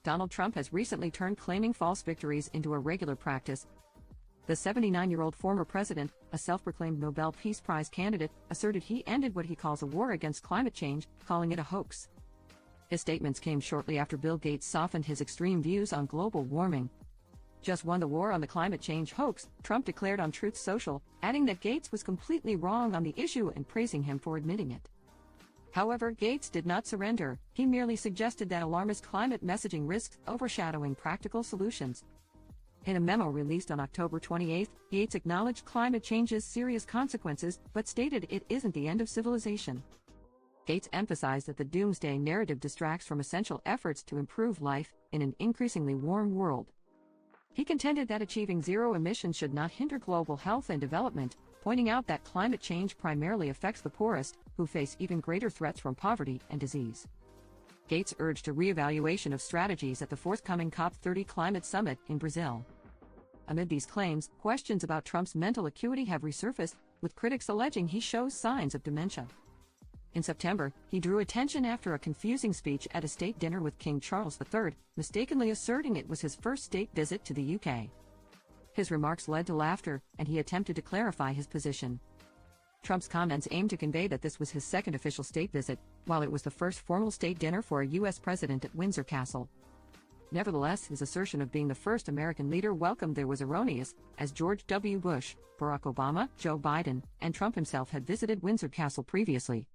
Donald Trump has recently turned claiming false victories into a regular practice. The 79-year-old former president, a self-proclaimed Nobel Peace Prize candidate, asserted he ended what he calls a war against climate change, calling it a hoax. His statements came shortly after Bill Gates softened his extreme views on global warming. "Just won the war on the climate change hoax," Trump declared on Truth Social, adding that Gates was completely wrong on the issue and praising him for admitting it. However, Gates did not surrender. He merely suggested that alarmist climate messaging risks overshadowing practical solutions. In a memo released on October 28, Gates acknowledged climate change's serious consequences, but stated it isn't the end of civilization. Gates emphasized that the doomsday narrative distracts from essential efforts to improve life in an increasingly warm world. He contended that achieving zero emissions should not hinder global health and development, pointing out that climate change primarily affects the poorest, who face even greater threats from poverty and disease. Gates urged a re-evaluation of strategies at the forthcoming COP30 climate summit in Brazil. Amid these claims, questions about Trump's mental acuity have resurfaced, with critics alleging he shows signs of dementia. In September, he drew attention after a confusing speech at a state dinner with King Charles III, mistakenly asserting it was his first state visit to the UK. His remarks led to laughter, and he attempted to clarify his position. Trump's comments aimed to convey that this was his second official state visit, while it was the first formal state dinner for a U.S. president at Windsor Castle. Nevertheless, his assertion of being the first American leader welcomed there was erroneous, as George W. Bush, Barack Obama, Joe Biden, and Trump himself had visited Windsor Castle previously.